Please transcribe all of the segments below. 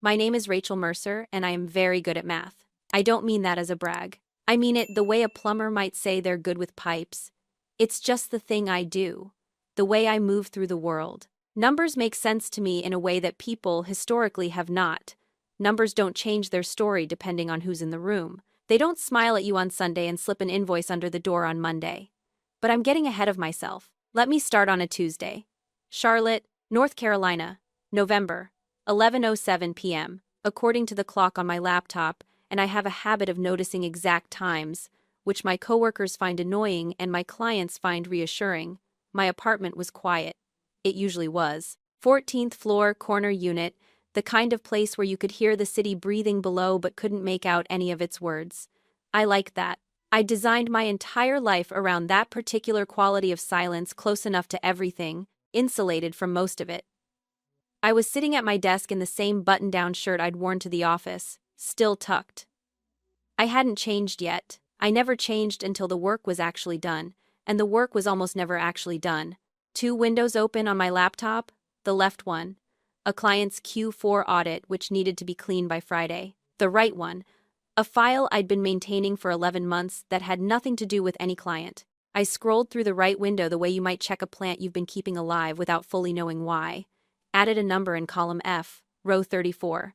My name is Rachel Mercer, and I am very good at math. I don't mean that as a brag. I mean it the way a plumber might say they're good with pipes. It's just the thing I do. The way I move through the world. Numbers make sense to me in a way that people historically have not. Numbers don't change their story depending on who's in the room. They don't smile at you on Sunday and slip an invoice under the door on Monday. But I'm getting ahead of myself. Let me start on a Tuesday. Charlotte, North Carolina, November, 11:07 p.m., according to the clock on my laptop, and I have a habit of noticing exact times, which my coworkers find annoying and my clients find reassuring. My apartment was quiet. It usually was. 14th floor, corner unit, the kind of place where you could hear the city breathing below but couldn't make out any of its words. I like that. I designed my entire life around that particular quality of silence, close enough to everything, insulated from most of it. I was sitting at my desk in the same button-down shirt I'd worn to the office, still tucked. I hadn't changed yet. I never changed until the work was actually done, and the work was almost never actually done. 2 windows open on my laptop, the left one, a client's Q4 audit which needed to be cleaned by Friday. The right one, a file I'd been maintaining for 11 months that had nothing to do with any client. I scrolled through the right window the way you might check a plant you've been keeping alive without fully knowing why. Added a number in column F, row 34.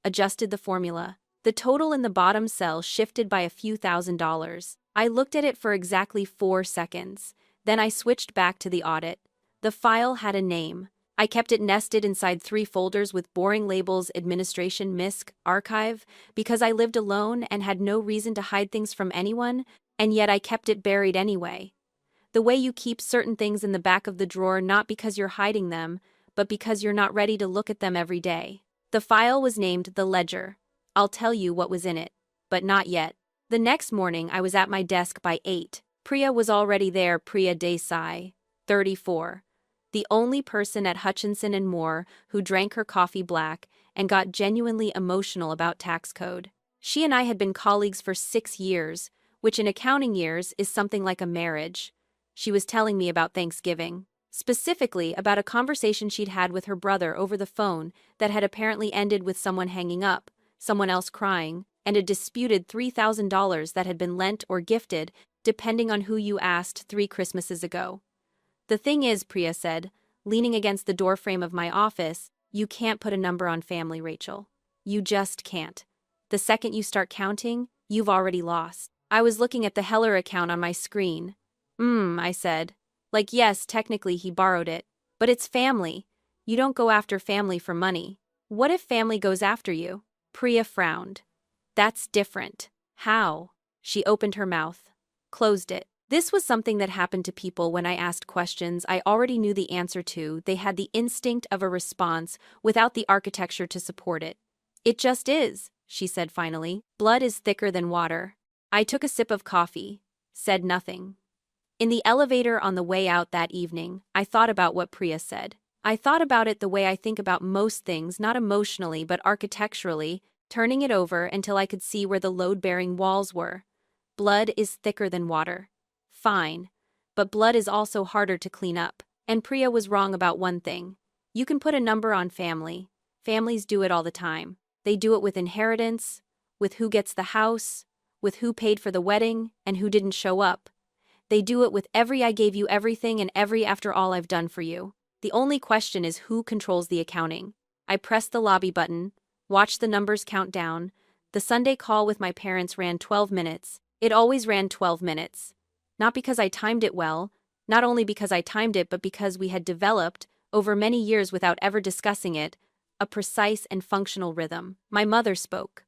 Adjusted the formula. The total in the bottom cell shifted by a few $1,000s. I looked at it for exactly 4 seconds. Then I switched back to the audit. The file had a name. I kept it nested inside 3 folders with boring labels: administration, MISC, archive, because I lived alone and had no reason to hide things from anyone, and yet I kept it buried anyway. The way you keep certain things in the back of the drawer, not because you're hiding them, but because you're not ready to look at them every day. The file was named the ledger. I'll tell you what was in it, but not yet. The next morning I was at my desk by 8. Priya was already there. Priya Desai, 34. The only person at Hutchinson and Moore who drank her coffee black and got genuinely emotional about tax code. She and I had been colleagues for 6 years, which in accounting years is something like a marriage. She was telling me about Thanksgiving. Specifically about a conversation she'd had with her brother over the phone that had apparently ended with someone hanging up, someone else crying, and a disputed $3,000 that had been lent or gifted, depending on who you asked, 3 Christmases ago. The thing is, Priya said, leaning against the doorframe of my office, you can't put a number on family, Rachel. You just can't. The second you start counting, you've already lost. I was looking at the Heller account on my screen. I said. Like, yes, technically he borrowed it, but it's family. You don't go after family for money. What if family goes after you? Priya frowned. That's different. How? She opened her mouth, closed it. This was something that happened to people when I asked questions I already knew the answer to. They had the instinct of a response without the architecture to support it. It just is, she said finally. Blood is thicker than water. I took a sip of coffee, said nothing. In the elevator on the way out that evening, I thought about what Priya said. I thought about it the way I think about most things, not emotionally but architecturally, turning it over until I could see where the load-bearing walls were. Blood is thicker than water. Fine. But blood is also harder to clean up. And Priya was wrong about one thing. You can put a number on family. Families do it all the time. They do it with inheritance, with who gets the house, with who paid for the wedding, and who didn't show up. They do it with every I gave you everything and every after all I've done for you. The only question is who controls the accounting. I pressed the lobby button, watched the numbers count down. The Sunday call with my parents ran 12 minutes. It always ran 12 minutes. Not because I timed it well, not only because I timed it, but because we had developed, over many years without ever discussing it, a precise and functional rhythm. My mother spoke.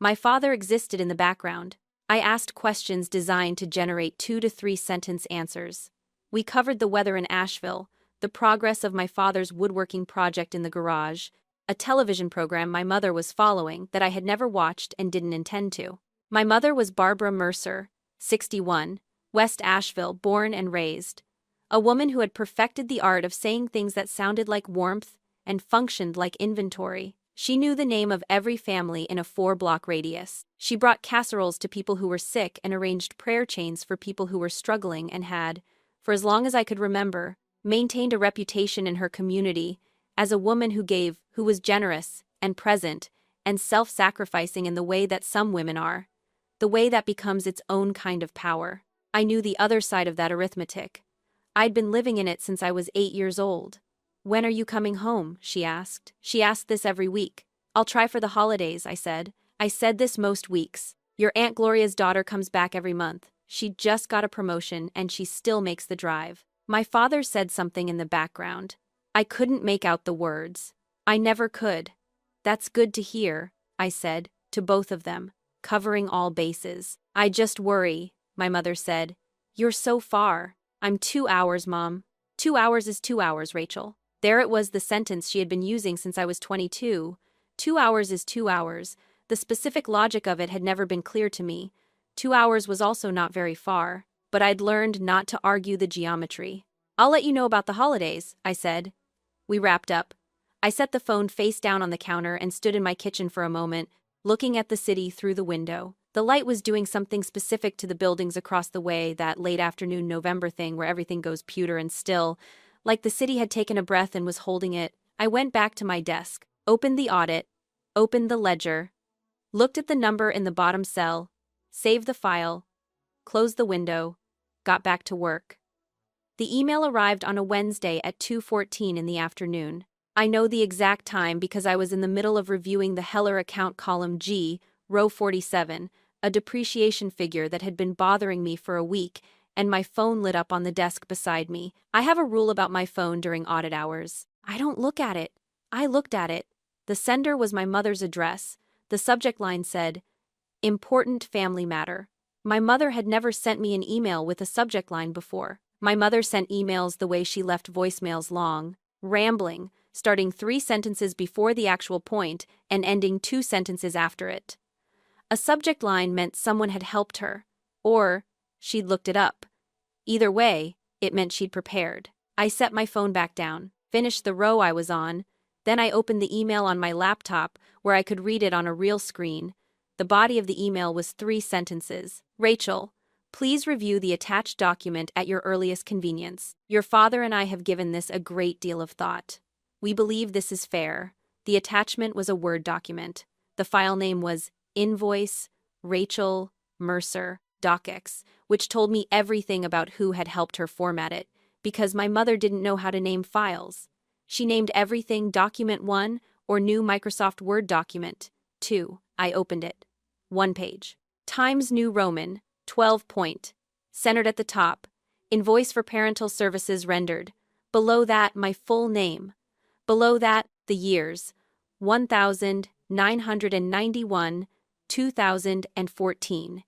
My father existed in the background. I asked questions designed to generate 2 to 3 sentence answers. We covered the weather in Asheville, the progress of my father's woodworking project in the garage, a television program my mother was following that I had never watched and didn't intend to. My mother was Barbara Mercer, 61, West Asheville, born and raised. A woman who had perfected the art of saying things that sounded like warmth and functioned like inventory. She knew the name of every family in a 4-block radius. She brought casseroles to people who were sick and arranged prayer chains for people who were struggling and had, for as long as I could remember, maintained a reputation in her community as a woman who gave, who was generous, and present and self-sacrificing in the way that some women are, the way that becomes its own kind of power. I knew the other side of that arithmetic. I'd been living in it since I was 8 years old. "When are you coming home?" she asked. She asked this every week. "I'll try for the holidays," I said. I said this most weeks. "Your Aunt Gloria's daughter comes back every month. She just got a promotion and she still makes the drive." My father said something in the background. I couldn't make out the words. I never could. "That's good to hear," I said, to both of them, covering all bases. "I just worry," my mother said. "You're so far." "I'm 2 hours, Mom." 2 hours is 2 hours, Rachel. There it was, the sentence she had been using since I was 22. 2 hours is 2 hours. The specific logic of it had never been clear to me. 2 hours was also not very far, but I'd learned not to argue the geometry. "I'll let you know about the holidays," I said. We wrapped up. I set the phone face down on the counter and stood in my kitchen for a moment, looking at the city through the window. The light was doing something specific to the buildings across the way, that late afternoon November thing where everything goes pewter and still, like the city had taken a breath and was holding it. I went back to my desk, opened the audit, opened the ledger, looked at the number in the bottom cell, saved the file, closed the window, got back to work. The email arrived on a Wednesday at 2:14 in the afternoon. I know the exact time because I was in the middle of reviewing the Heller account column G, row 47, a depreciation figure that had been bothering me for a week, and my phone lit up on the desk beside me. I have a rule about my phone during audit hours. I don't look at it. I looked at it. The sender was my mother's address. The subject line said, "Important family matter." My mother had never sent me an email with a subject line before. My mother sent emails the way she left voicemails: long, rambling, starting 3 sentences before the actual point and ending 2 sentences after it. A subject line meant someone had helped her, or she'd looked it up. Either way, it meant she'd prepared. I set my phone back down, finished the row I was on, then I opened the email on my laptop where I could read it on a real screen. The body of the email was 3 sentences. "Rachel, please review the attached document at your earliest convenience. Your father and I have given this a great deal of thought. We believe this is fair." The attachment was a Word document. The file name was Invoice, Rachel, Mercer, DocX, which told me everything about who had helped her format it, because my mother didn't know how to name files. She named everything Document 1 or New Microsoft Word Document 2. I opened it. 1 page. Times New Roman, 12 point. Centered at the top. Invoice for parental services rendered. Below that, my full name. Below that, the years. 1991, 2014.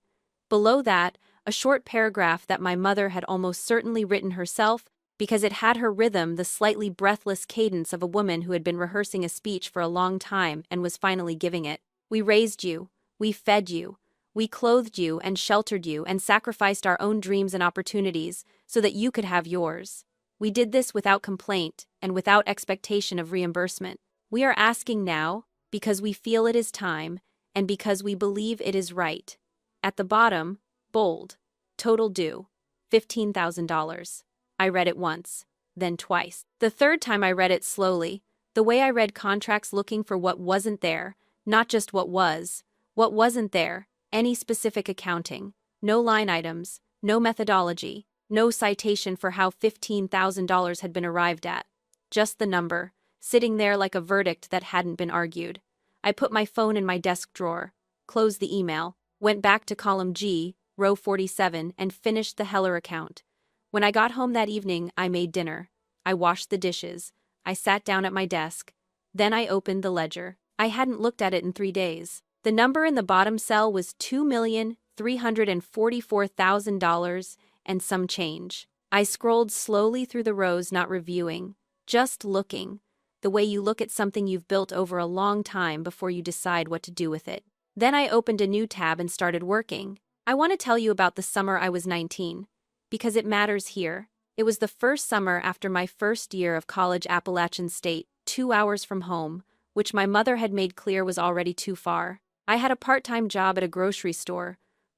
Below that, a short paragraph that my mother had almost certainly written herself because it had her rhythm, the slightly breathless cadence of a woman who had been rehearsing a speech for a long time and was finally giving it. "We raised you. We fed you. We clothed you and sheltered you and sacrificed our own dreams and opportunities so that you could have yours. We did this without complaint and without expectation of reimbursement. We are asking now because we feel it is time and because we believe it is right." At the bottom, bold, total due, $15,000. I read it once, then twice. The third time I read it slowly, the way I read contracts, looking for what wasn't there, not just what was. What wasn't there, any specific accounting, no line items, no methodology, no citation for how $15,000 had been arrived at. Just the number, sitting there like a verdict that hadn't been argued. I put my phone in my desk drawer, closed the email, went back to column G, row 47, and finished the Heller account. When I got home that evening, I made dinner. I washed the dishes. I sat down at my desk. Then I opened the ledger. I hadn't looked at it in 3 days. The number in the bottom cell was $2,344,000 and some change. I scrolled slowly through the rows, not reviewing, just looking, the way you look at something you've built over a long time before you decide what to do with it. Then I opened a new tab and started working. I want to tell you about the summer I was 19, because it matters here. It was the first summer after my first year of college, Appalachian State, 2 hours from home, which my mother had made clear was already too far. I had a part-time job at a grocery store,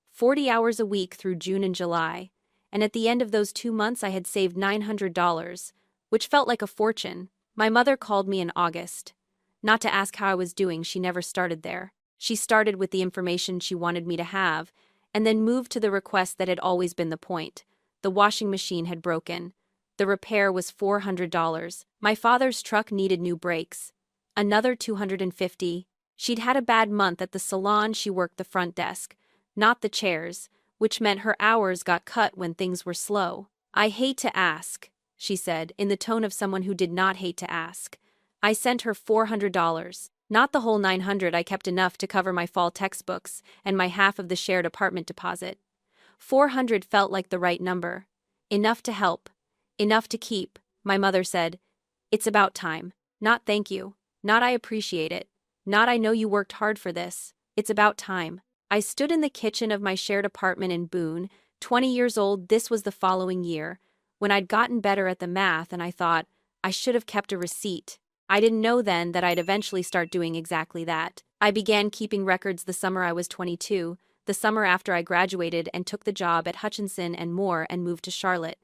40 hours a week through June and July, and at the end of those 2 months I had saved $900, which felt like a fortune. My mother called me in August. Not to ask how I was doing, she never started there. She started with the information she wanted me to have, and then moved to the request that had always been the point. The washing machine had broken. The repair was $400. My father's truck needed new brakes. Another $250. She'd had a bad month at the salon. She worked the front desk, not the chairs, which meant her hours got cut when things were slow. I hate to ask, she said, in the tone of someone who did not hate to ask. I sent her $400. Not the whole $900. I kept enough to cover my fall textbooks and my half of the shared apartment deposit. $400 felt like the right number. Enough to help. Enough to keep, my mother said. It's about time. Not thank you. Not I appreciate it. Not I know you worked hard for this. It's about time. I stood in the kitchen of my shared apartment in Boone, 20 years old. This was the following year, when I'd gotten better at the math, and I thought, I should have kept a receipt. I didn't know then that I'd eventually start doing exactly that. I began keeping records the summer I was 22, the summer after I graduated and took the job at Hutchinson and Moore and moved to Charlotte.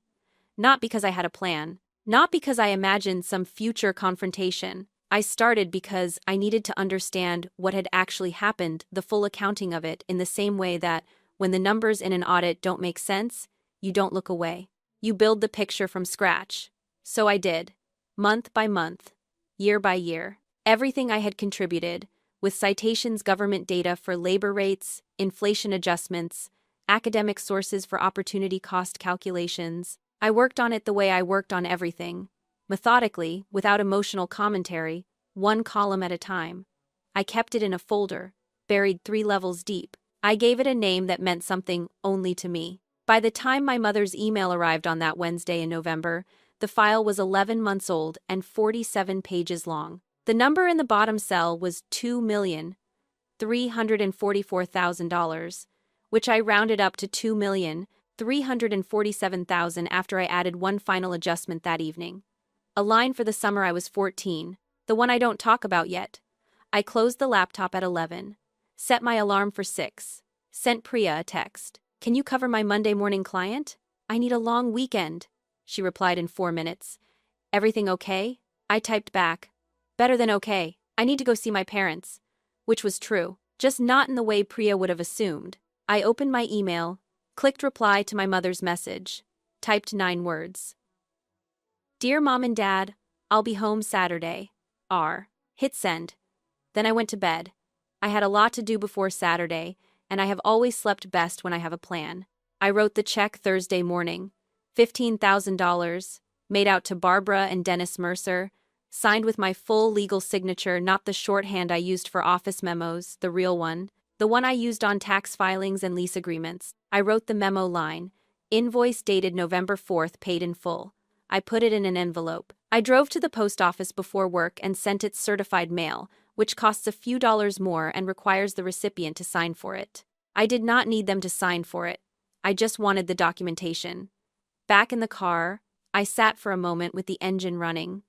Not because I had a plan. Not because I imagined some future confrontation. I started because I needed to understand what had actually happened, the full accounting of it, in the same way that, when the numbers in an audit don't make sense, you don't look away. You build the picture from scratch. So I did. Month by month. Year by year. Everything I had contributed, with citations, government data for labor rates, inflation adjustments, academic sources for opportunity cost calculations. I worked on it the way I worked on everything. Methodically, without emotional commentary, one column at a time. I kept it in a folder, buried 3 levels deep. I gave it a name that meant something only to me. By the time my mother's email arrived on that Wednesday in November, the file was 11 months old and 47 pages long. The number in the bottom cell was $2,344,000, which I rounded up to $2,347,000 after I added one final adjustment that evening. A line for the summer I was 14, the one I don't talk about yet. I closed the laptop at 11, set my alarm for 6, sent Priya a text. Can you cover my Monday morning client? I need a long weekend. She replied in 4 minutes. Everything okay? I typed back. Better than okay. I need to go see my parents. Which was true, just not in the way Priya would have assumed. I opened my email, clicked reply to my mother's message, typed 9 words. Dear Mom and Dad, I'll be home Saturday. R. Hit send. Then I went to bed. I had a lot to do before Saturday, and I have always slept best when I have a plan. I wrote the check Thursday morning. $15,000, made out to Barbara and Dennis Mercer, signed with my full legal signature, not the shorthand I used for office memos, the real one, the one I used on tax filings and lease agreements. I wrote the memo line, invoice dated November 4th, paid in full. I put it in an envelope. I drove to the post office before work and sent it certified mail, which costs a few dollars more and requires the recipient to sign for it. I did not need them to sign for it. I just wanted the documentation. Back in the car, I sat for a moment with the engine running.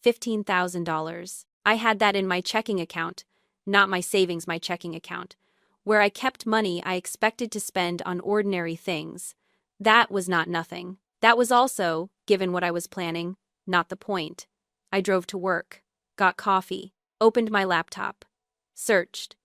$15,000. I had that in my checking account, not my savings, my checking account, where I kept money I expected to spend on ordinary things. That was not nothing. That was also, given what I was planning, not the point. I drove to work, got coffee, opened my laptop, searched.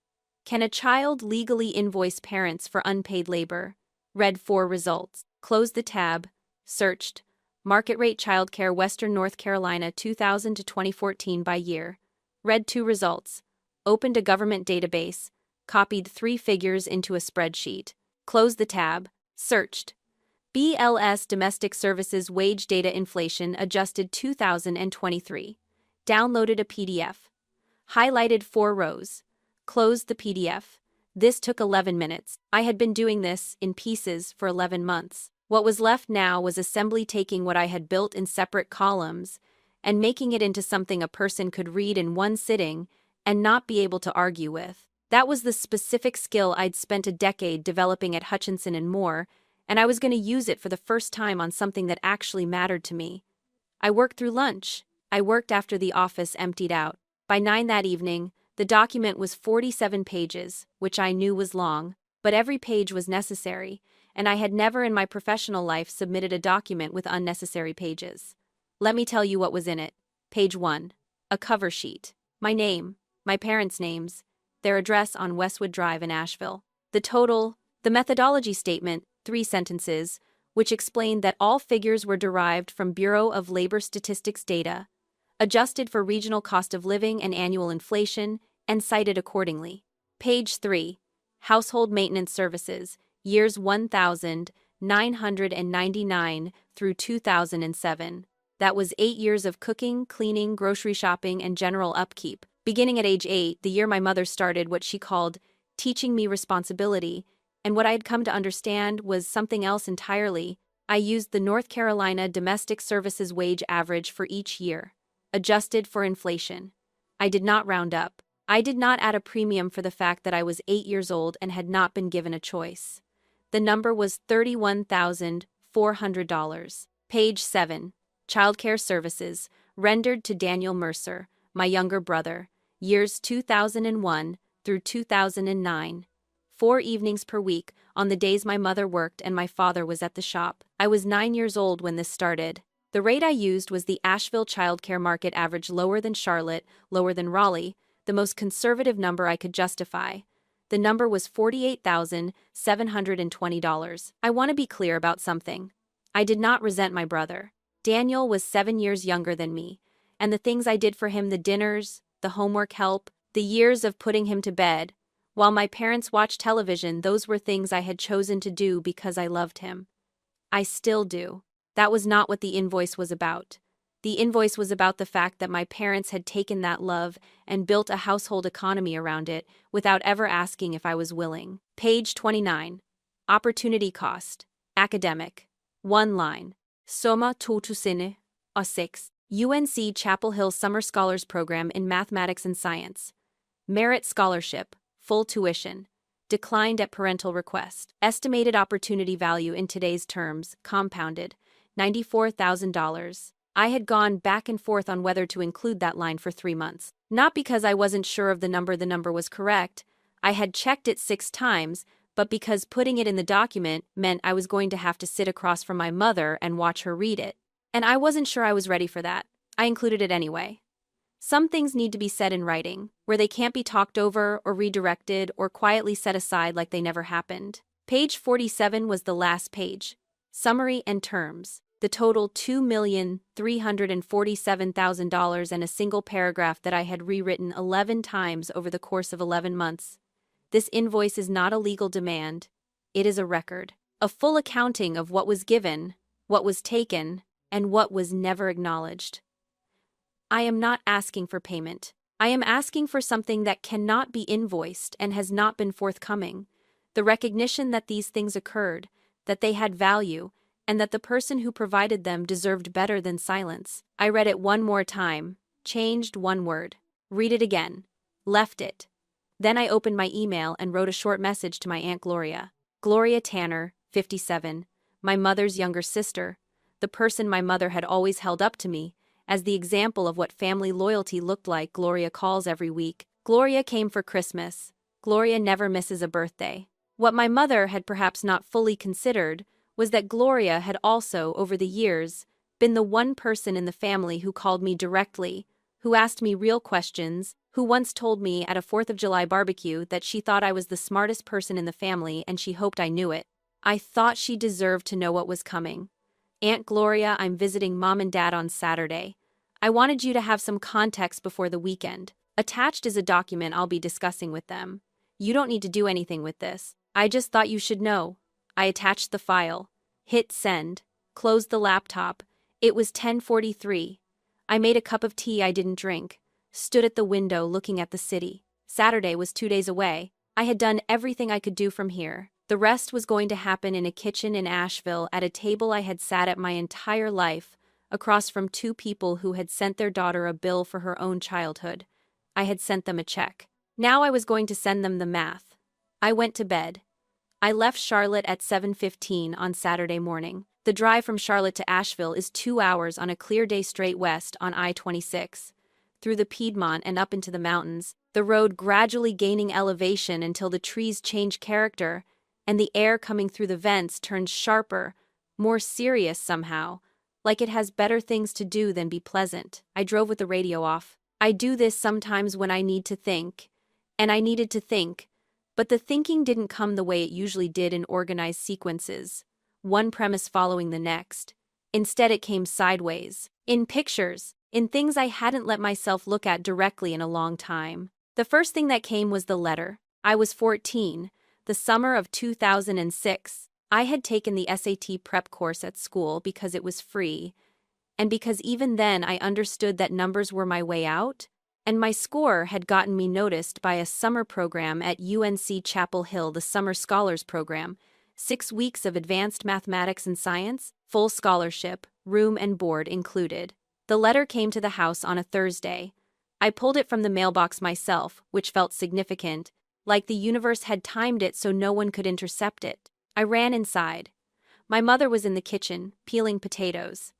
Can a child legally invoice parents for unpaid labor? Read 4 results. Closed the tab. Searched. Market rate childcare Western North Carolina 2000 to 2014 by year. Read 2 results. Opened a government database. Copied 3 figures into a spreadsheet. Closed the tab. Searched. BLS Domestic Services Wage Data Inflation Adjusted 2023. Downloaded a PDF. Highlighted 4 rows. Closed the PDF. This took 11 minutes. I had been doing this, in pieces, for 11 months. What was left now was assembly, taking what I had built in separate columns and making it into something a person could read in one sitting and not be able to argue with. That was the specific skill I'd spent a decade developing at Hutchinson and Moore, and I was going to use it for the first time on something that actually mattered to me. I worked through lunch. I worked after the office emptied out. By 9 that evening, the document was 47 pages, which I knew was long, but every page was necessary, and I had never in my professional life submitted a document with unnecessary pages. Let me tell you what was in it. Page 1. A cover sheet. My name, my parents' names, their address on Westwood Drive in Asheville. The total, the methodology statement, 3 sentences, which explained that all figures were derived from Bureau of Labor Statistics data, adjusted for regional cost of living and annual inflation, and cited accordingly. Page 3. Household Maintenance Services, years 1999 through 2007. That was 8 years of cooking, cleaning, grocery shopping, and general upkeep. Beginning at age 8, the year my mother started what she called teaching me responsibility, and what I had come to understand was something else entirely. I used the North Carolina Domestic Services Wage Average for each year, adjusted for inflation. I did not round up. I did not add a premium for the fact that I was 8 years old and had not been given a choice. The number was $31,400. Page 7. Childcare Services, rendered to Daniel Mercer, my younger brother, years 2001 through 2009. 4 evenings per week, on the days my mother worked and my father was at the shop. I was 9 years old when this started. The rate I used was the Asheville childcare market average, lower than Charlotte, lower than Raleigh, the most conservative number I could justify. The number was $48,720. I want to be clear about something. I did not resent my brother. Daniel was 7 years younger than me, and the things I did for him, the dinners, the homework help, the years of putting him to bed, while my parents watched television, those were things I had chosen to do because I loved him. I still do. That was not what the invoice was about. The invoice was about the fact that my parents had taken that love and built a household economy around it without ever asking if I was willing. Page 29. Opportunity cost. Academic. 1 line. Soma tutusine, A6. UNC Chapel Hill Summer Scholars Program in Mathematics and Science. Merit Scholarship. Full tuition. Declined at parental request. Estimated opportunity value in today's terms, compounded, $94,000. I had gone back and forth on whether to include that line for 3 months. Not because I wasn't sure of the number was correct. I had checked it 6 times, but because putting it in the document meant I was going to have to sit across from my mother and watch her read it. And I wasn't sure I was ready for that. I included it anyway. Some things need to be said in writing, where they can't be talked over or redirected or quietly set aside like they never happened. Page 47 was the last page. Summary and terms. The total $2,347,000 and a single paragraph that I had rewritten 11 times over the course of 11 months. This invoice is not a legal demand. It is a record. A full accounting of what was given, what was taken, and what was never acknowledged. I am not asking for payment. I am asking for something that cannot be invoiced and has not been forthcoming. The recognition that these things occurred, that they had value, and that the person who provided them deserved better than silence. I read it one more time, changed one word. Read it again. Left it. Then I opened my email and wrote a short message to my Aunt Gloria. Gloria Tanner, 57, my mother's younger sister, the person my mother had always held up to me as the example of what family loyalty looked like. Gloria calls every week. Gloria came for Christmas. Gloria never misses a birthday. What my mother had perhaps not fully considered was that Gloria had also, over the years, been the one person in the family who called me directly, who asked me real questions, who once told me at a 4th of July barbecue that she thought I was the smartest person in the family and she hoped I knew it. I thought she deserved to know what was coming. Aunt Gloria, I'm visiting Mom and Dad on Saturday. I wanted you to have some context before the weekend. Attached is a document I'll be discussing with them. You don't need to do anything with this. I just thought you should know. I attached the file. Hit send. Closed the laptop. It was 10:43. I made a cup of tea I didn't drink. Stood at the window looking at the city. Saturday was 2 days away. I had done everything I could do from here. The rest was going to happen in a kitchen in Asheville at a table I had sat at my entire life, across from 2 people who had sent their daughter a bill for her own childhood. I had sent them a check. Now I was going to send them the math. I went to bed. I left Charlotte at 7:15 on Saturday morning. The drive from Charlotte to Asheville is 2 hours on a clear day straight west on I-26. Through the Piedmont and up into the mountains, the road gradually gaining elevation until the trees change character, and the air coming through the vents turns sharper, more serious somehow, like it has better things to do than be pleasant. I drove with the radio off. I do this sometimes when I need to think. And I needed to think. But the thinking didn't come the way it usually did in organized sequences, one premise following the next. Instead, it came sideways, in pictures, in things I hadn't let myself look at directly in a long time. The first thing that came was the letter. I was 14, the summer of 2006. I had taken the SAT prep course at school because it was free, and because even then I understood that numbers were my way out, and my score had gotten me noticed by a summer program at UNC Chapel Hill, the Summer Scholars Program, 6 weeks of advanced mathematics and science, full scholarship, room and board included. The letter came to the house on a Thursday. I pulled it from the mailbox myself, which felt significant, like the universe had timed it so no one could intercept it. I ran inside. My mother was in the kitchen, peeling potatoes.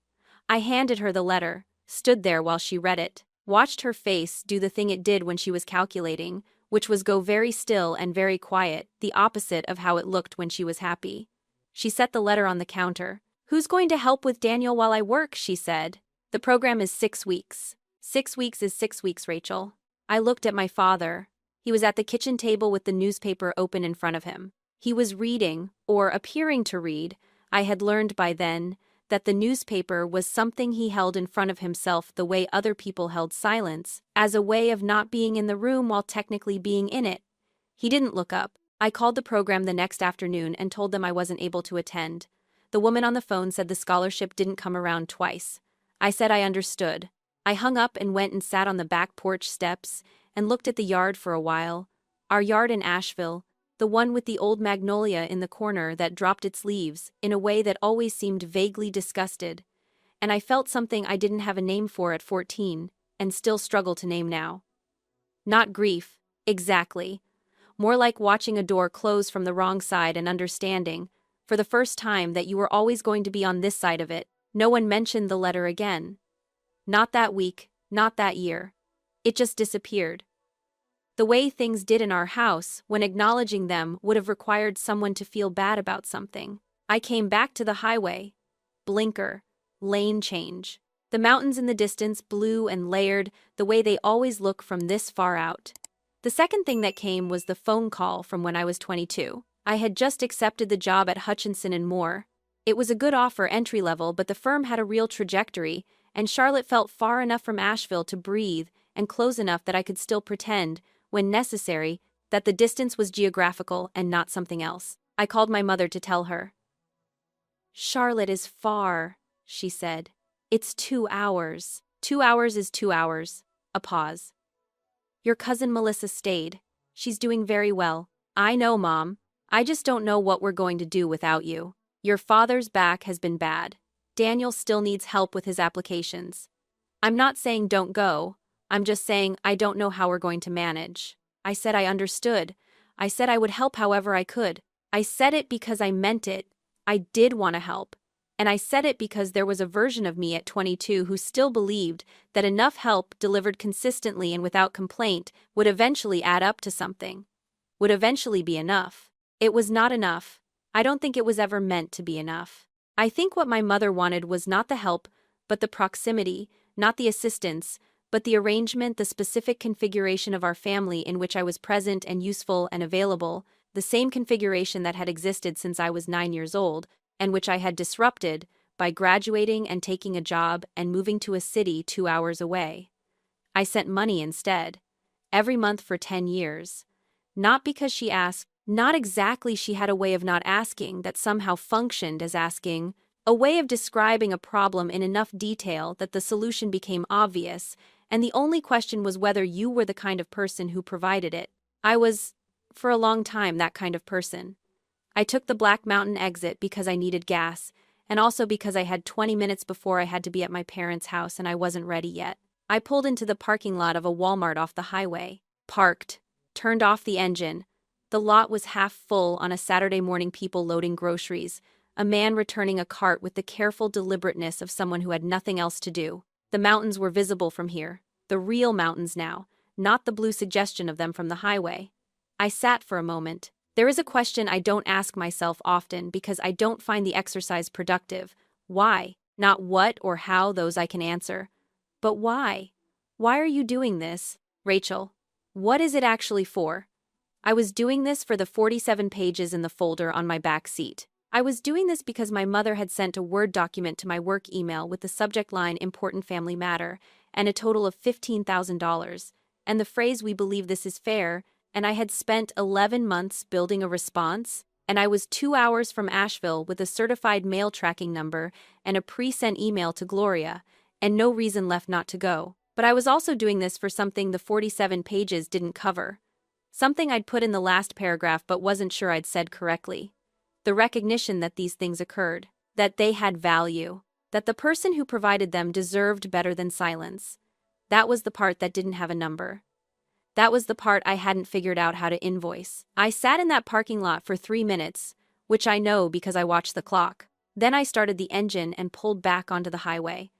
I handed her the letter, stood there while she read it, watched her face do the thing it did when she was calculating, which was go very still and very quiet, the opposite of how it looked when she was happy. She set the letter on the counter. "Who's going to help with Daniel while I work?" she said. "The program is 6 weeks. 6 weeks is 6 weeks, Rachel." I looked at my father. He was at the kitchen table with the newspaper open in front of him. He was reading, or appearing to read. I had learned by then that the newspaper was something he held in front of himself the way other people held silence, as a way of not being in the room while technically being in it. He didn't look up. I called the program the next afternoon and told them I wasn't able to attend. The woman on the phone said the scholarship didn't come around twice. I said I understood. I hung up and went and sat on the back porch steps and looked at the yard for a while. Our yard in Asheville, the one with the old magnolia in the corner that dropped its leaves in a way that always seemed vaguely disgusted. And I felt something I didn't have a name for at 14, and still struggle to name now. Not grief, exactly. More like watching a door close from the wrong side and understanding, for the first time, that you were always going to be on this side of it. No one mentioned the letter again. Not that week, not that year. It just disappeared. The way things did in our house, when acknowledging them would have required someone to feel bad about something. I came back to the highway. Blinker. Lane change. The mountains in the distance, blue and layered, the way they always look from this far out. The second thing that came was the phone call from when I was 22. I had just accepted the job at Hutchinson and Moore. It was a good offer, entry level, but the firm had a real trajectory, and Charlotte felt far enough from Asheville to breathe and close enough that I could still pretend, when necessary, that the distance was geographical and not something else. I called my mother to tell her. "Charlotte is far," she said. "It's 2 hours. 2 hours is 2 hours." A pause. "Your cousin Melissa stayed. She's doing very well." "I know, Mom. I just don't know what we're going to do without you. Your father's back has been bad. Daniel still needs help with his applications. I'm not saying don't go. I'm just saying I don't know how we're going to manage." I said I understood. I said I would help however I could. I said it because I meant it. I did want to help. And I said it because there was a version of me at 22 who still believed that enough help delivered consistently and without complaint would eventually add up to something. Would eventually be enough. It was not enough. I don't think it was ever meant to be enough. I think what my mother wanted was not the help, but the proximity, not the assistance, but the arrangement, the specific configuration of our family in which I was present and useful and available, the same configuration that had existed since I was 9 years old, and which I had disrupted by graduating and taking a job and moving to a city 2 hours away. I sent money instead, every month for 10 years. Not because she asked, not exactly, she had a way of not asking that somehow functioned as asking, a way of describing a problem in enough detail that the solution became obvious, and the only question was whether you were the kind of person who provided it. I was, for a long time, that kind of person. I took the Black Mountain exit because I needed gas, and also because I had 20 minutes before I had to be at my parents' house and I wasn't ready yet. I pulled into the parking lot of a Walmart off the highway, parked, turned off the engine. The lot was half full on a Saturday morning, people loading groceries, a man returning a cart with the careful deliberateness of someone who had nothing else to do. The mountains were visible from here, the real mountains now, not the blue suggestion of them from the highway. I sat for a moment. There is a question I don't ask myself often because I don't find the exercise productive. Why? Not what or how, those I can answer. But why? Why are you doing this, Rachel? What is it actually for? I was doing this for the 47 pages in the folder on my back seat. I was doing this because my mother had sent a Word document to my work email with the subject line Important Family Matter and a total of $15,000, and the phrase We believe this is fair, and I had spent 11 months building a response, and I was 2 hours from Asheville with a certified mail tracking number and a pre-sent email to Gloria, and no reason left not to go. But I was also doing this for something the 47 pages didn't cover. Something I'd put in the last paragraph but wasn't sure I'd said correctly. The recognition that these things occurred, that they had value, that the person who provided them deserved better than silence. That was the part that didn't have a number. That was the part I hadn't figured out how to invoice. I sat in that parking lot for 3 minutes, which I know because I watched the clock. Then I started the engine and pulled back onto the highway.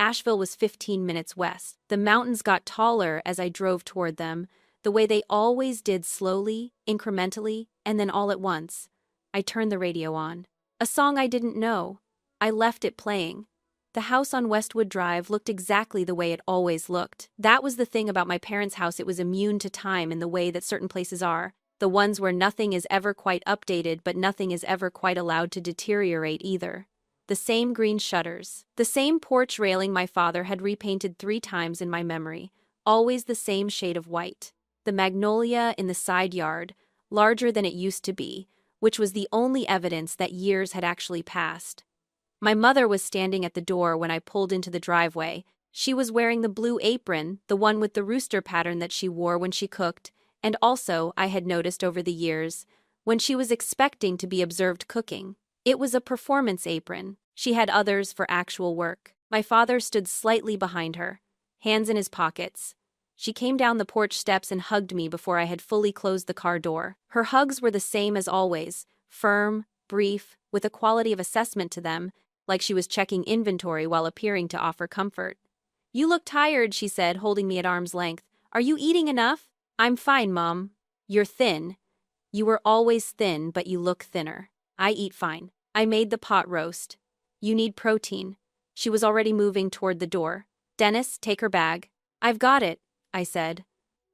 Asheville was 15 minutes west. The mountains got taller as I drove toward them, the way they always did, slowly, incrementally, and then all at once. I turned the radio on. A song I didn't know. I left it playing. The house on Westwood Drive looked exactly the way it always looked. That was the thing about my parents' house, it was immune to time in the way that certain places are. The ones where nothing is ever quite updated but nothing is ever quite allowed to deteriorate either. The same green shutters. The same porch railing my father had repainted 3 times in my memory. Always the same shade of white. The magnolia in the side yard, larger than it used to be, which was the only evidence that years had actually passed. My mother was standing at the door when I pulled into the driveway. She was wearing the blue apron, the one with the rooster pattern that she wore when she cooked, and also, I had noticed over the years, when she was expecting to be observed cooking. It was a performance apron. She had others for actual work. My father stood slightly behind her, hands in his pockets. She came down the porch steps and hugged me before I had fully closed the car door. Her hugs were the same as always, firm, brief, with a quality of assessment to them, like she was checking inventory while appearing to offer comfort. "You look tired," she said, holding me at arm's length. "Are you eating enough?" "I'm fine, Mom." "You're thin. You were always thin, but you look thinner." "I eat fine. I made the pot roast." "You need protein." She was already moving toward the door. "Dennis, take her bag." "I've got it," I said.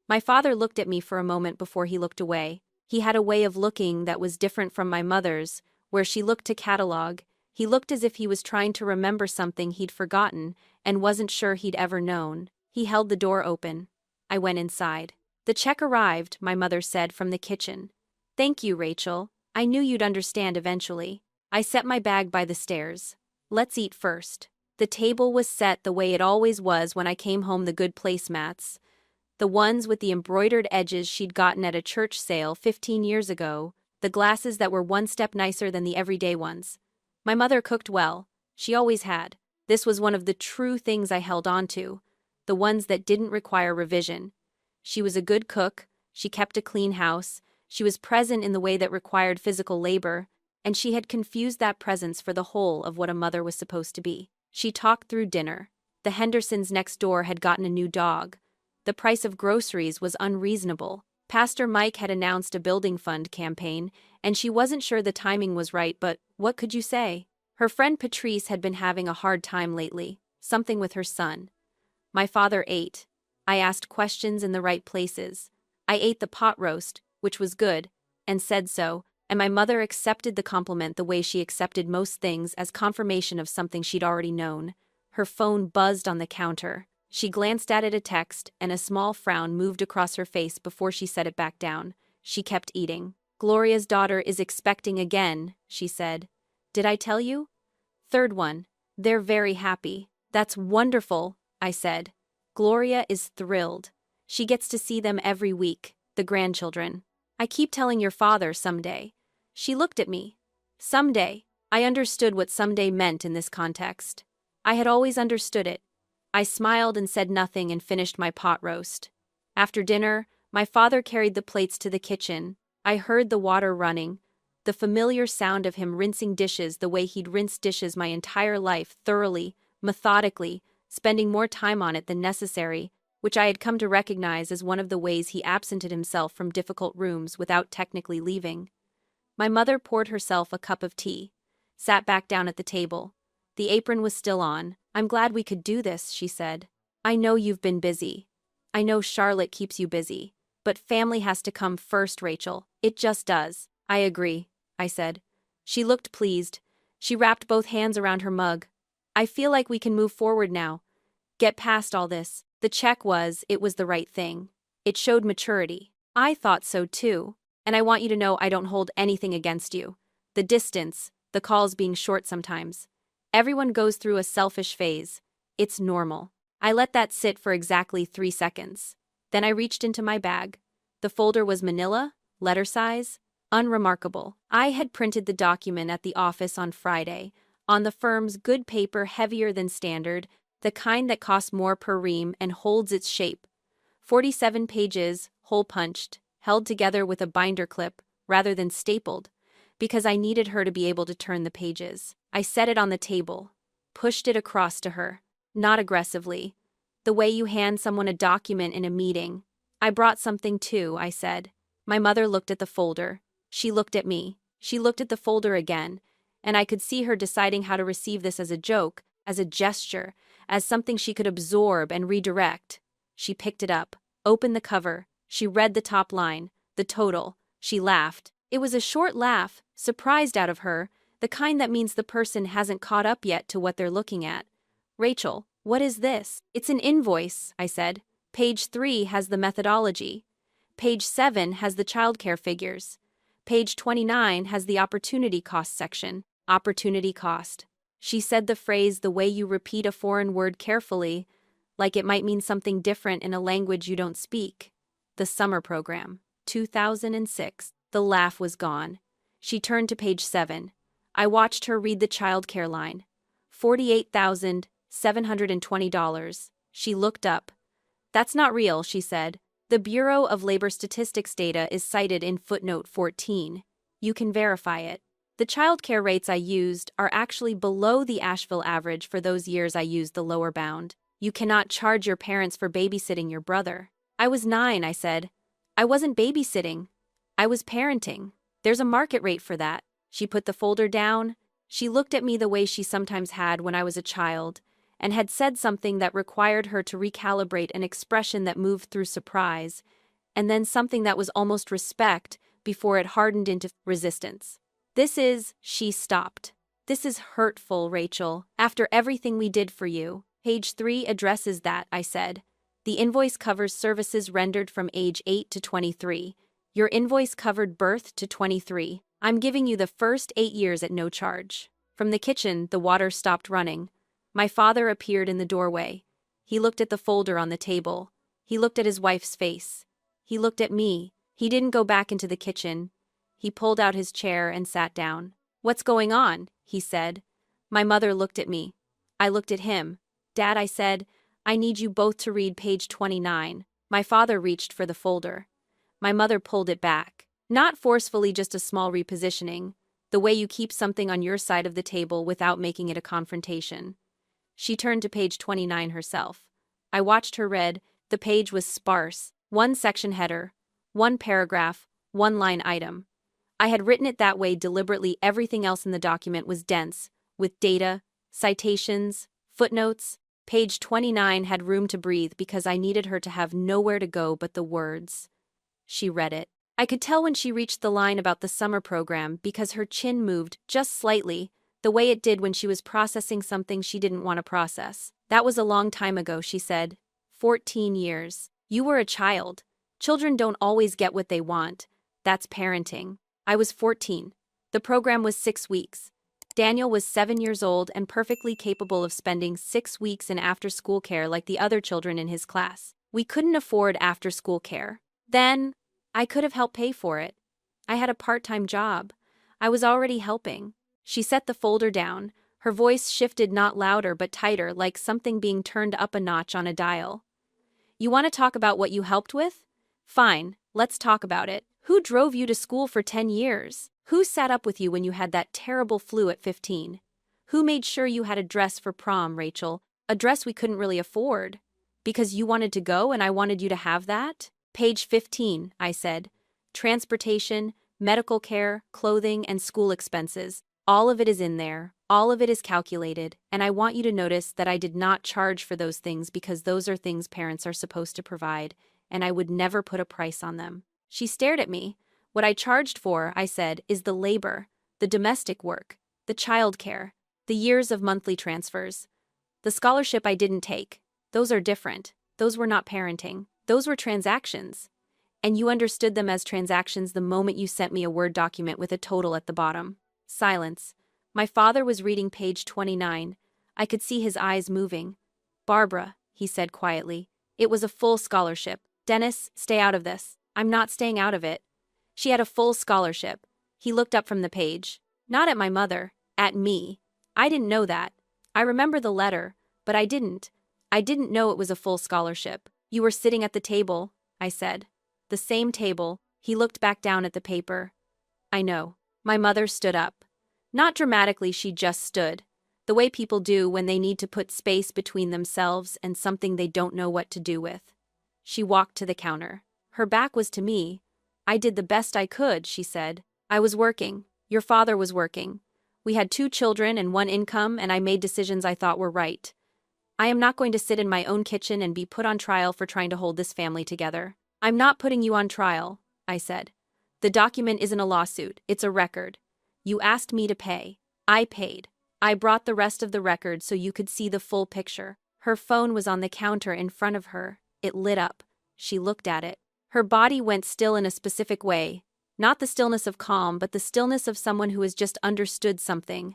My father looked at me for a moment before he looked away. He had a way of looking that was different from my mother's, where she looked to catalog. He looked as if he was trying to remember something he'd forgotten and wasn't sure he'd ever known. He held the door open. I went inside. "The check arrived," my mother said from the kitchen. "Thank you, Rachel. I knew you'd understand eventually." I set my bag by the stairs. "Let's eat first." The table was set the way it always was when I came home, the good placemats. The ones with the embroidered edges she'd gotten at a church sale 15 years ago, the glasses that were one step nicer than the everyday ones. My mother cooked well. She always had. This was one of the true things I held on to, the ones that didn't require revision. She was a good cook, she kept a clean house, she was present in the way that required physical labor, and she had confused that presence for the whole of what a mother was supposed to be. She talked through dinner. The Hendersons next door had gotten a new dog. The price of groceries was unreasonable. Pastor Mike had announced a building fund campaign, and she wasn't sure the timing was right, but what could you say? Her friend Patrice had been having a hard time lately, something with her son. My father ate. I asked questions in the right places. I ate the pot roast, which was good, and said so, and my mother accepted the compliment the way she accepted most things, as confirmation of something she'd already known. Her phone buzzed on the counter. She glanced at it, a text, and a small frown moved across her face before she set it back down. She kept eating. "Gloria's daughter is expecting again," she said. "Did I tell you?" "Third one. They're very happy." "That's wonderful," I said. "Gloria is thrilled. She gets to see them every week, the grandchildren. I keep telling your father someday." She looked at me. Someday. I understood what someday meant in this context. I had always understood it. I smiled and said nothing and finished my pot roast. After dinner, my father carried the plates to the kitchen. I heard the water running, the familiar sound of him rinsing dishes the way he'd rinsed dishes my entire life, thoroughly, methodically, spending more time on it than necessary, which I had come to recognize as one of the ways he absented himself from difficult rooms without technically leaving. My mother poured herself a cup of tea, sat back down at the table. The apron was still on. "I'm glad we could do this," she said. I know you've been busy. I know Charlotte keeps you busy. But family has to come first, Rachel. It just does. I agree, I said. She looked pleased. She wrapped both hands around her mug. I feel like we can move forward now. Get past all this. It was the right thing. It showed maturity. I thought so too. And I want you to know I don't hold anything against you. The distance, the calls being short sometimes. Everyone goes through a selfish phase. It's normal. I let that sit for exactly 3 seconds. Then I reached into my bag. The folder was manila, letter size, unremarkable. I had printed the document at the office on Friday, on the firm's good paper heavier than standard, the kind that costs more per ream and holds its shape. 47 pages, hole punched, held together with a binder clip, rather than stapled, because I needed her to be able to turn the pages. I set it on the table, pushed it across to her, not aggressively. The way you hand someone a document in a meeting. I brought something too, I said. My mother looked at the folder. She looked at me. She looked at the folder again, and I could see her deciding how to receive this as a joke, as a gesture, as something she could absorb and redirect. She picked it up, opened the cover. She read the top line, the total. She laughed. It was a short laugh, surprised out of her, the kind that means the person hasn't caught up yet to what they're looking at. Rachel, what is this? It's an invoice, I said. Page 3 has the methodology. Page 7 has the childcare figures. Page 29 has the opportunity cost section. Opportunity cost. She said the phrase the way you repeat a foreign word carefully, like it might mean something different in a language you don't speak. The summer program. 2006. The laugh was gone. She turned to page 7. I watched her read the childcare line. $48,720. She looked up. That's not real, she said. The Bureau of Labor Statistics data is cited in footnote 14. You can verify it. The childcare rates I used are actually below the Asheville average for those years I used the lower bound. You cannot charge your parents for babysitting your brother. I was 9, I said. I wasn't babysitting. I was parenting. There's a market rate for that. She put the folder down. She looked at me the way she sometimes had when I was a child, and had said something that required her to recalibrate an expression that moved through surprise, and then something that was almost respect before it hardened into resistance. She stopped. This is hurtful, Rachel, after everything we did for you. Page 3 addresses that, I said. The invoice covers services rendered from age 8 to 23. Your invoice covered birth to 23. I'm giving you the first 8 years at no charge. From the kitchen, the water stopped running. My father appeared in the doorway. He looked at the folder on the table. He looked at his wife's face. He looked at me. He didn't go back into the kitchen. He pulled out his chair and sat down. What's going on? He said. My mother looked at me. I looked at him. Dad, I said, I need you both to read page 29. My father reached for the folder. My mother pulled it back. Not forcefully, just a small repositioning, the way you keep something on your side of the table without making it a confrontation. She turned to page 29 herself. I watched her read. The page was sparse. 1 section header, 1 paragraph, 1 line item. I had written it that way deliberately. Everything else in the document was dense, with data, citations, footnotes. Page 29 had room to breathe because I needed her to have nowhere to go but the words. She read it. I could tell when she reached the line about the summer program because her chin moved just slightly, the way it did when she was processing something she didn't want to process. That was a long time ago, she said. 14 years. You were a child. Children don't always get what they want. That's parenting. I was 14. The program was 6 weeks. Daniel was 7 years old and perfectly capable of spending 6 weeks in after-school care like the other children in his class. We couldn't afford after-school care. Then, I could have helped pay for it. I had a part-time job. I was already helping. She set the folder down. Her voice shifted, not louder but tighter, like something being turned up a notch on a dial. You want to talk about what you helped with? Fine, let's talk about it. Who drove you to school for 10 years? Who sat up with you when you had that terrible flu at 15? Who made sure you had a dress for prom, Rachel? A dress we couldn't really afford. Because you wanted to go and I wanted you to have that? Page 15, I said. Transportation, medical care, clothing, and school expenses. All of it is in there, all of it is calculated, and I want you to notice that I did not charge for those things because those are things parents are supposed to provide, and I would never put a price on them. She stared at me. What I charged for, I said, is the labor, the domestic work, the childcare, the years of monthly transfers. The scholarship I didn't take. Those are different. Those were not parenting. Those were transactions. And you understood them as transactions the moment you sent me a Word document with a total at the bottom. Silence. My father was reading page 29. I could see his eyes moving. Barbara, he said quietly, it was a full scholarship. Dennis, stay out of this. I'm not staying out of it. She had a full scholarship. He looked up from the page. Not at my mother, at me. I didn't know that. I remember the letter, but I didn't know it was a full scholarship. You were sitting at the table, I said. The same table. He looked back down at the paper. I know. My mother stood up. Not dramatically, she just stood. The way people do when they need to put space between themselves and something they don't know what to do with. She walked to the counter. Her back was to me. I did the best I could, she said. I was working. Your father was working. We had 2 children and 1 income, and I made decisions I thought were right. I am not going to sit in my own kitchen and be put on trial for trying to hold this family together. I'm not putting you on trial, I said. The document isn't a lawsuit, it's a record. You asked me to pay. I paid. I brought the rest of the record so you could see the full picture. Her phone was on the counter in front of her. It lit up. She looked at it. Her body went still in a specific way. Not the stillness of calm, but the stillness of someone who has just understood something.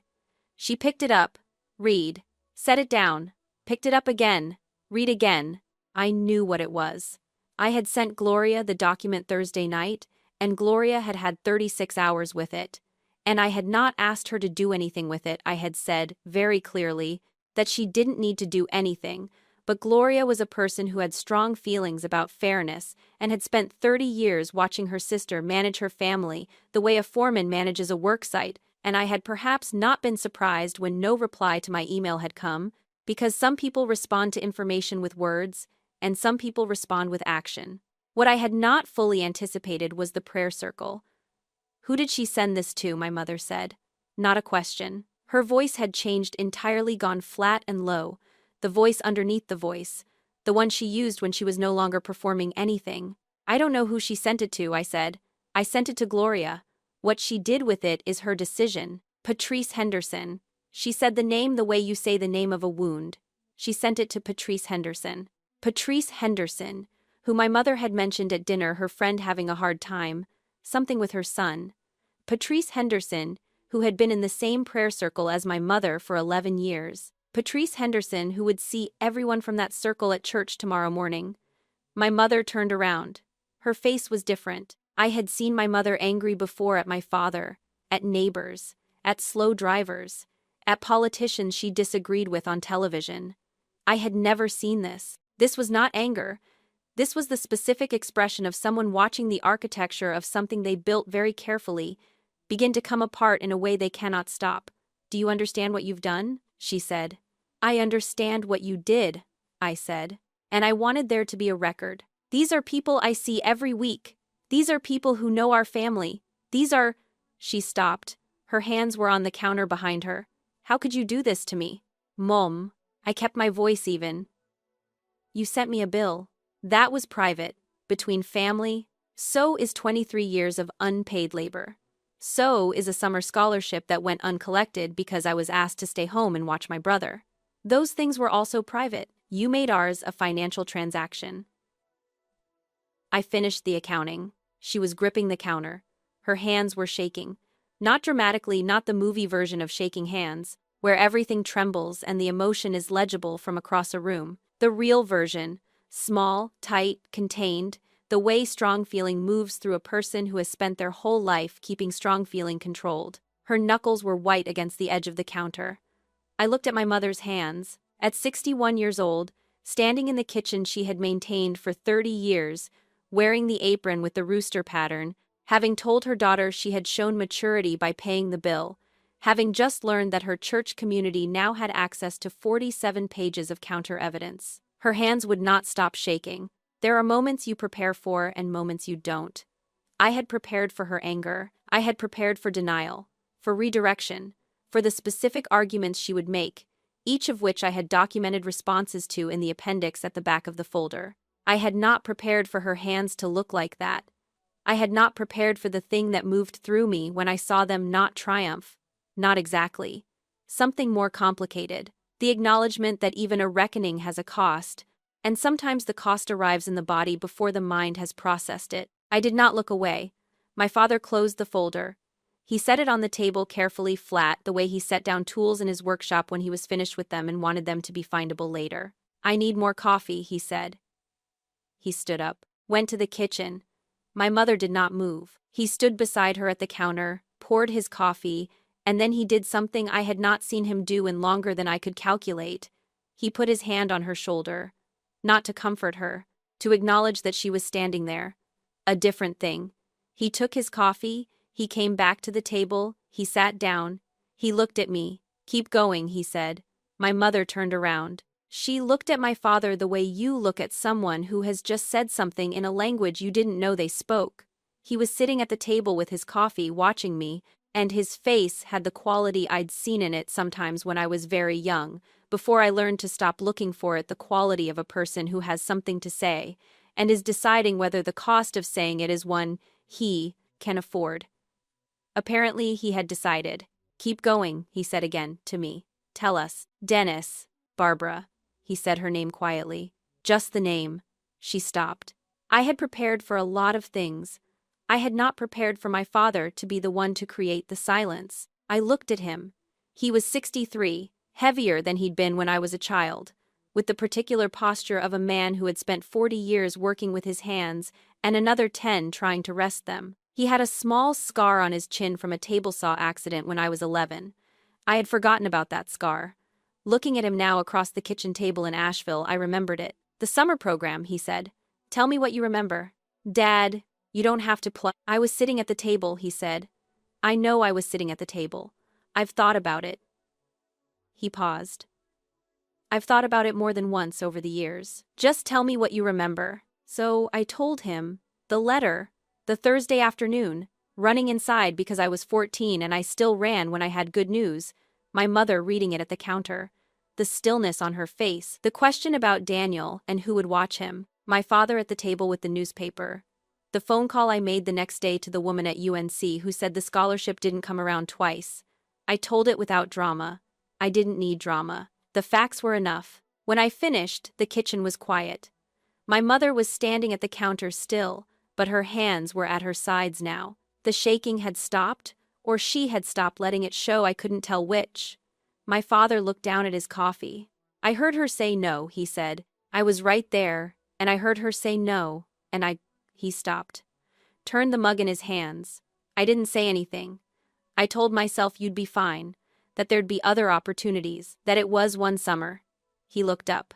She picked it up. Read. Set it down. Picked it up again. Read again. I knew what it was. I had sent Gloria the document Thursday night, and Gloria had had 36 hours with it. And I had not asked her to do anything with it. I had said, very clearly, that she didn't need to do anything, but Gloria was a person who had strong feelings about fairness and had spent 30 years watching her sister manage her family the way a foreman manages a work site, and I had perhaps not been surprised when no reply to my email had come, because some people respond to information with words, and some people respond with action. What I had not fully anticipated was the prayer circle. Who did she send this to? My mother said. Not a question. Her voice had changed entirely, gone flat and low. The voice underneath the voice. The one she used when she was no longer performing anything. I don't know who she sent it to, I said. I sent it to Gloria. What she did with it is her decision. Patrice Henderson. She said the name the way you say the name of a wound. She sent it to Patrice Henderson. Patrice Henderson, who my mother had mentioned at dinner, her friend having a hard time. Something with her son. Patrice Henderson, who had been in the same prayer circle as my mother for 11 years. Patrice Henderson, who would see everyone from that circle at church tomorrow morning. My mother turned around. Her face was different. I had seen my mother angry before at my father, at neighbors, at slow drivers, at politicians she disagreed with on television. I had never seen this. This was not anger. This was the specific expression of someone watching the architecture of something they built very carefully begin to come apart in a way they cannot stop. Do you understand what you've done? She said. I understand what you did, I said. And I wanted there to be a record. These are people I see every week. These are people who know our family. These are... She stopped. Her hands were on the counter behind her. How could you do this to me? Mom. I kept my voice even. You sent me a bill. That was private, between family. So is 23 years of unpaid labor. So is a summer scholarship that went uncollected because I was asked to stay home and watch my brother. Those things were also private. You made ours a financial transaction. I finished the accounting. She was gripping the counter. Her hands were shaking. Not dramatically, not the movie version of shaking hands, where everything trembles and the emotion is legible from across a room. The real version. Small, tight, contained, the way strong feeling moves through a person who has spent their whole life keeping strong feeling controlled. Her knuckles were white against the edge of the counter. I looked at my mother's hands. At 61 years old, standing in the kitchen she had maintained for 30 years, wearing the apron with the rooster pattern, having told her daughter she had shown maturity by paying the bill, having just learned that her church community now had access to 47 pages of counter evidence. Her hands would not stop shaking. There are moments you prepare for and moments you don't. I had prepared for her anger. I had prepared for denial, for redirection, for the specific arguments she would make, each of which I had documented responses to in the appendix at the back of the folder. I had not prepared for her hands to look like that. I had not prepared for the thing that moved through me when I saw them not triumph. Not exactly. Something more complicated. The acknowledgement that even a reckoning has a cost, and sometimes the cost arrives in the body before the mind has processed it. I did not look away. My father closed the folder. He set it on the table carefully flat, the way he set down tools in his workshop when he was finished with them and wanted them to be findable later. "I need more coffee," he said. He stood up, went to the kitchen. My mother did not move. He stood beside her at the counter, poured his coffee, and then he did something I had not seen him do in longer than I could calculate. He put his hand on her shoulder. Not to comfort her, to acknowledge that she was standing there. A different thing. He took his coffee, he came back to the table, he sat down. He looked at me. "Keep going," he said. My mother turned around. She looked at my father the way you look at someone who has just said something in a language you didn't know they spoke. He was sitting at the table with his coffee, watching me, and his face had the quality I'd seen in it sometimes when I was very young, before I learned to stop looking for it, the quality of a person who has something to say, and is deciding whether the cost of saying it is one he can afford. Apparently he had decided. "Keep going," he said again, to me. "Tell us." "Dennis." "Barbara." He said her name quietly. Just the name. She stopped. I had prepared for a lot of things. I had not prepared for my father to be the one to create the silence. I looked at him. He was 63, heavier than he'd been when I was a child, with the particular posture of a man who had spent 40 years working with his hands and another 10 trying to rest them. He had a small scar on his chin from a table saw accident when I was 11. I had forgotten about that scar. Looking at him now across the kitchen table in Asheville, I remembered it. "The summer program," he said. "Tell me what you remember." "Dad, you don't have to play." "I was sitting at the table," he said. "I know I was sitting at the table. I've thought about it." He paused. "I've thought about it more than once over the years. Just tell me what you remember." So I told him. The letter. The Thursday afternoon. Running inside because I was 14 and I still ran when I had good news. My mother reading it at the counter. The stillness on her face. The question about Daniel and who would watch him. My father at the table with the newspaper. The phone call I made the next day to the woman at UNC who said the scholarship didn't come around twice. I told it without drama. I didn't need drama. The facts were enough. When I finished, the kitchen was quiet. My mother was standing at the counter still, but her hands were at her sides now. The shaking had stopped, or she had stopped letting it show, I couldn't tell which. My father looked down at his coffee. "I heard her say no," he said. "I was right there, and I heard her say no, and He stopped. Turned the mug in his hands. I didn't say anything. I told myself you'd be fine, that there'd be other opportunities, that it was one summer. He looked up.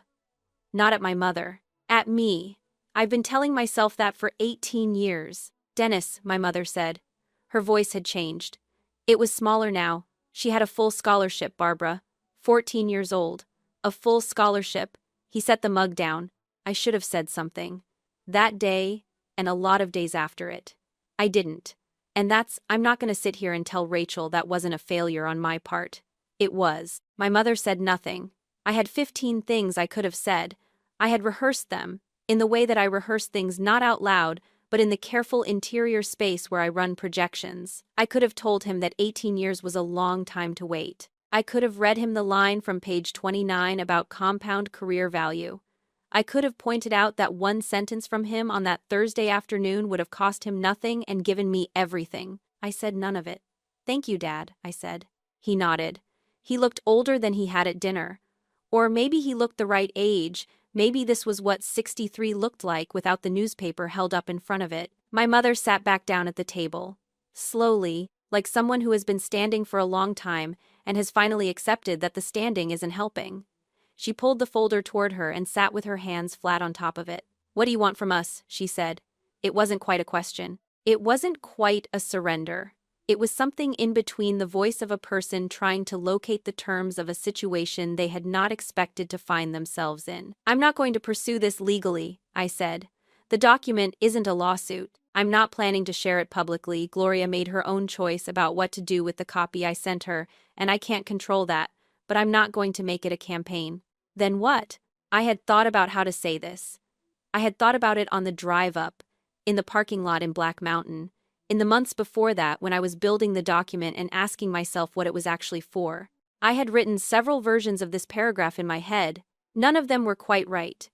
Not at my mother. At me. I've been telling myself that for 18 years. "Dennis," my mother said. Her voice had changed. It was smaller now. "She had a full scholarship, Barbara. 14 years old. A full scholarship." He set the mug down. I should have said something. That day, and a lot of days after it. I didn't. And I'm not going to sit here and tell Rachel that wasn't a failure on my part. It was. My mother said nothing. I had 15 things I could have said. I had rehearsed them, in the way that I rehearse things not out loud, but in the careful interior space where I run projections. I could have told him that 18 years was a long time to wait. I could have read him the line from page 29 about compound career value. I could have pointed out that one sentence from him on that Thursday afternoon would have cost him nothing and given me everything. I said none of it. "Thank you, Dad," I said. He nodded. He looked older than he had at dinner. Or maybe he looked the right age. Maybe this was what 63 looked like without the newspaper held up in front of it. My mother sat back down at the table. Slowly, like someone who has been standing for a long time and has finally accepted that the standing isn't helping. She pulled the folder toward her and sat with her hands flat on top of it. "What do you want from us?" she said. It wasn't quite a question. It wasn't quite a surrender. It was something in between the voice of a person trying to locate the terms of a situation they had not expected to find themselves in. "I'm not going to pursue this legally," I said. "The document isn't a lawsuit. I'm not planning to share it publicly. Gloria made her own choice about what to do with the copy I sent her, and I can't control that, but I'm not going to make it a campaign. Then what? I had thought about how to say this. I had thought about it on the drive up, in the parking lot in Black Mountain, in the months before that when I was building the document and asking myself what it was actually for. I had written several versions of this paragraph in my head. None of them were quite right.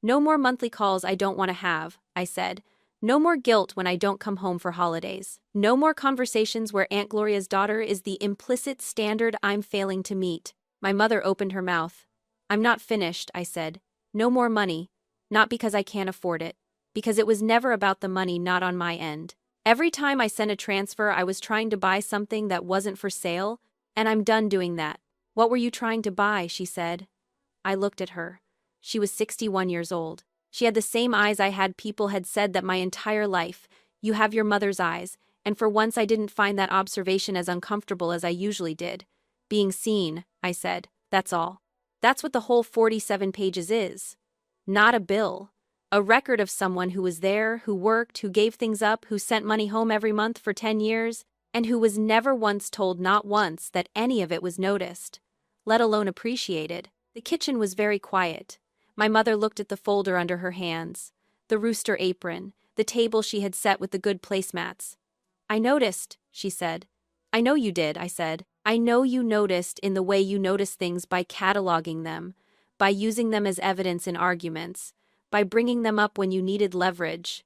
No more monthly calls I don't want to have, I said. No more guilt when I don't come home for holidays. No more conversations where Aunt Gloria's daughter is the implicit standard I'm failing to meet. My mother opened her mouth. I'm not finished, I said. No more money. Not because I can't afford it. Because it was never about the money, not on my end. Every time I sent a transfer, I was trying to buy something that wasn't for sale, and I'm done doing that. What were you trying to buy? She said. I looked at her. She was 61 years old. She had the same eyes I had. People had said that my entire life. You have your mother's eyes, and for once I didn't find that observation as uncomfortable as I usually did. Being seen, I said, that's all. That's what the whole 47 pages is. Not a bill. A record of someone who was there, who worked, who gave things up, who sent money home every month for 10 years, and who was never once told, not once, that any of it was noticed, let alone appreciated. The kitchen was very quiet. My mother looked at the folder under her hands, the rooster apron, the table she had set with the good placemats. I noticed, she said. I know you did, I said. I know you noticed in the way you notice things by cataloging them, by using them as evidence in arguments, by bringing them up when you needed leverage.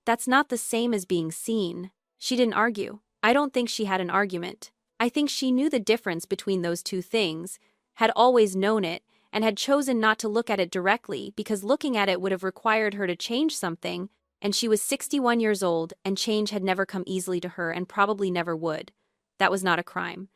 That's not the same as being seen. She didn't argue. I don't think she had an argument. I think she knew the difference between those two things, had always known it, and had chosen not to look at it directly because looking at it would have required her to change something, and she was 61 years old, and change had never come easily to her and probably never would. That was not a crime.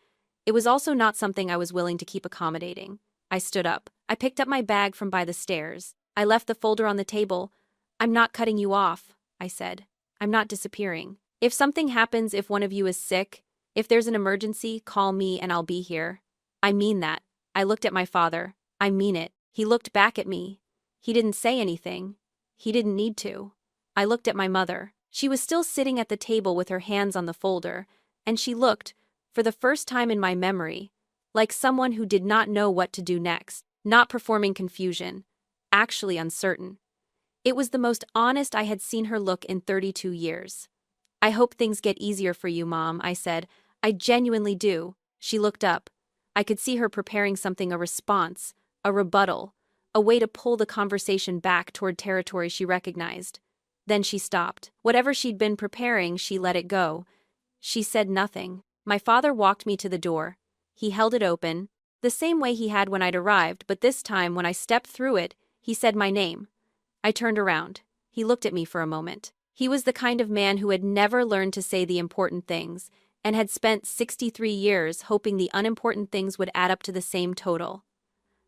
It was also not something I was willing to keep accommodating. I stood up. I picked up my bag from by the stairs. I left the folder on the table. I'm not cutting you off, I said. I'm not disappearing. If something happens, if one of you is sick, if there's an emergency, call me and I'll be here. I mean that. I looked at my father. I mean it. He looked back at me. He didn't say anything. He didn't need to. I looked at my mother. She was still sitting at the table with her hands on the folder, and she looked, for the first time in my memory, like someone who did not know what to do next, not performing confusion, actually uncertain. It was the most honest I had seen her look in 32 years. I hope things get easier for you, Mom, I said. I genuinely do. She looked up. I could see her preparing something, a response, a rebuttal, a way to pull the conversation back toward territory she recognized. Then she stopped. Whatever she'd been preparing, she let it go. She said nothing. My father walked me to the door. He held it open, the same way he had when I'd arrived, but this time when I stepped through it, he said my name. I turned around. He looked at me for a moment. He was the kind of man who had never learned to say the important things, and had spent 63 years hoping the unimportant things would add up to the same total.